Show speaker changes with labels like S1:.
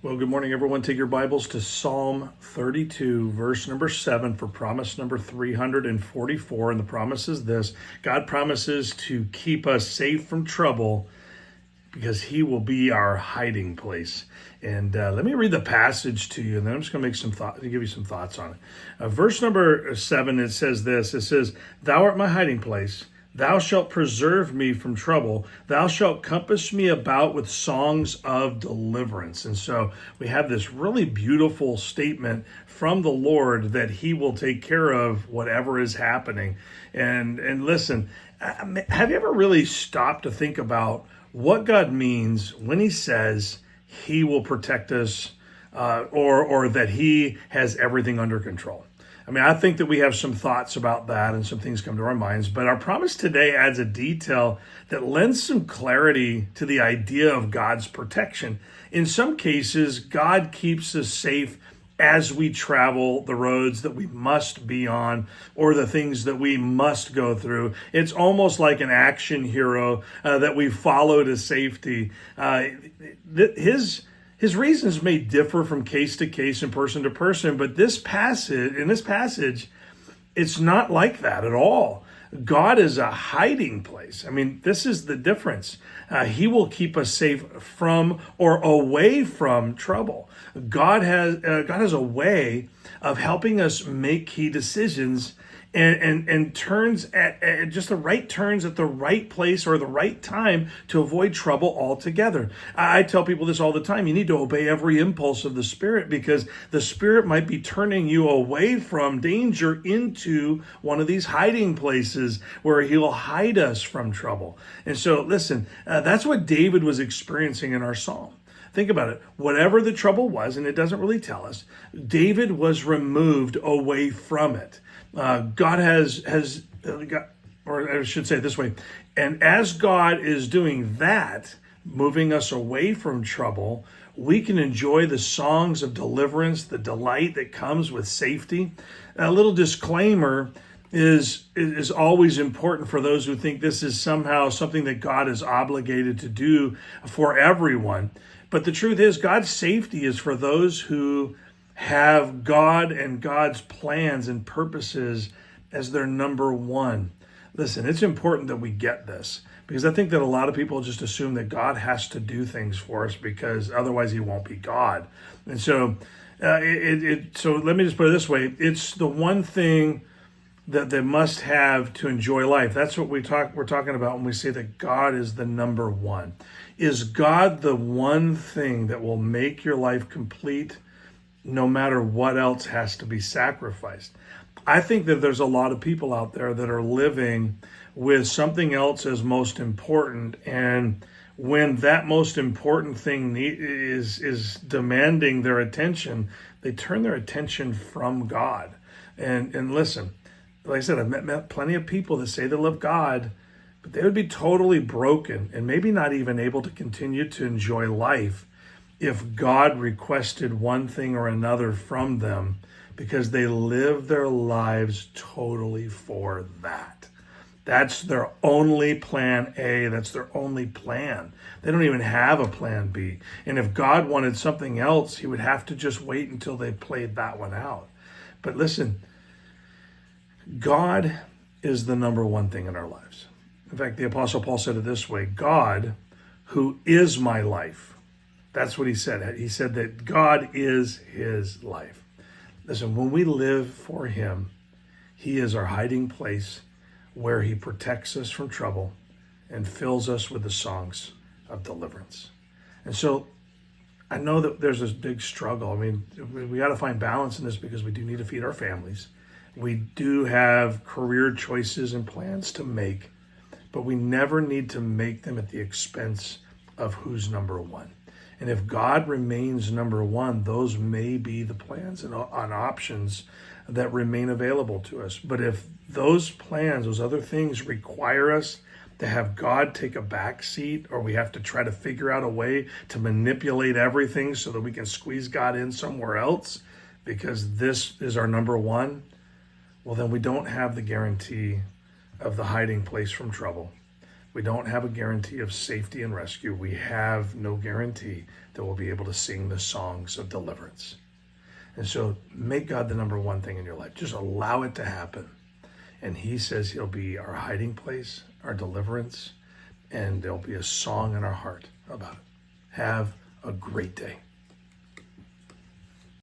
S1: Well, good morning, everyone. Take your Bibles to Psalm 32, verse number 7 for promise number 344. And the promise is this: God promises to keep us safe from trouble because he will be our hiding place. And let me read the passage to you, and then I'm just going to give you some thoughts on it. Verse number 7, it says this. It says, "Thou art my hiding place. Thou shalt preserve me from trouble. Thou shalt compass me about with songs of deliverance." And so we have this really beautiful statement from the Lord that he will take care of whatever is happening. And listen, have you ever really stopped to think about what God means when he says he will protect us, or that he has everything under control? I mean, I think that we have some thoughts about that and some things come to our minds, but our promise today adds a detail that lends some clarity to the idea of God's protection. In some cases, God keeps us safe as we travel the roads that we must be on or the things that we must go through. It's almost like an action hero that we follow to safety. His reasons may differ from case to case and person to person, but in this passage, it's not like that at all. God is a hiding place. I mean, this is the difference. He will keep us safe from or away from trouble. God has a way of helping us make key decisions and turns at just the right turns at the right place or the right time to avoid trouble altogether. I tell people this all the time. You need to obey every impulse of the Spirit, because the Spirit might be turning you away from danger into one of these hiding places where he'll hide us from trouble. And so listen, that's what David was experiencing in our psalm. Think about it. Whatever the trouble was, and it doesn't really tell us, David was removed away from it. God has or I should say it this way, and as God is doing that, moving us away from trouble, we can enjoy the songs of deliverance, the delight that comes with safety. A little disclaimer is always important for those who think this is somehow something that God is obligated to do for everyone. But the truth is, God's safety is for those who have God and God's plans and purposes as their number one. Listen, it's important that we get this, because I think that a lot of people just assume that God has to do things for us because otherwise he won't be God. And so, so let me just put it this way. It's the one thing that they must have to enjoy life. That's what we're talking about when we say that God is the number one. Is God the one thing that will make your life complete no matter what else has to be sacrificed? I think that there's a lot of people out there that are living with something else as most important, and when that most important thing is demanding their attention, they turn their attention from God. And listen, like I said, I've met plenty of people that say they love God, but they would be totally broken and maybe not even able to continue to enjoy life if God requested one thing or another from them, because they live their lives totally for that. That's their only plan A. That's their only plan. They don't even have a plan B. And if God wanted something else, he would have to just wait until they played that one out. But listen, God is the number one thing in our lives. In fact, the Apostle Paul said it this way: God, who is my life. That's what he said. He said that God is his life. Listen, when we live for him, he is our hiding place where he protects us from trouble and fills us with the songs of deliverance. And so I know that there's this big struggle. I mean, we got to find balance in this because we do need to feed our families. We do have career choices and plans to make, but we never need to make them at the expense of who's number one. And if God remains number one, those may be the plans and options that remain available to us. But if those plans, those other things require us to have God take a back seat, or we have to try to figure out a way to manipulate everything so that we can squeeze God in somewhere else because this is our number one, well, then we don't have the guarantee of the hiding place from trouble. We don't have a guarantee of safety and rescue. We have no guarantee that we'll be able to sing the songs of deliverance. And so make God the number one thing in your life. Just allow it to happen. And he says he'll be our hiding place, our deliverance, and there'll be a song in our heart about it. Have a great day.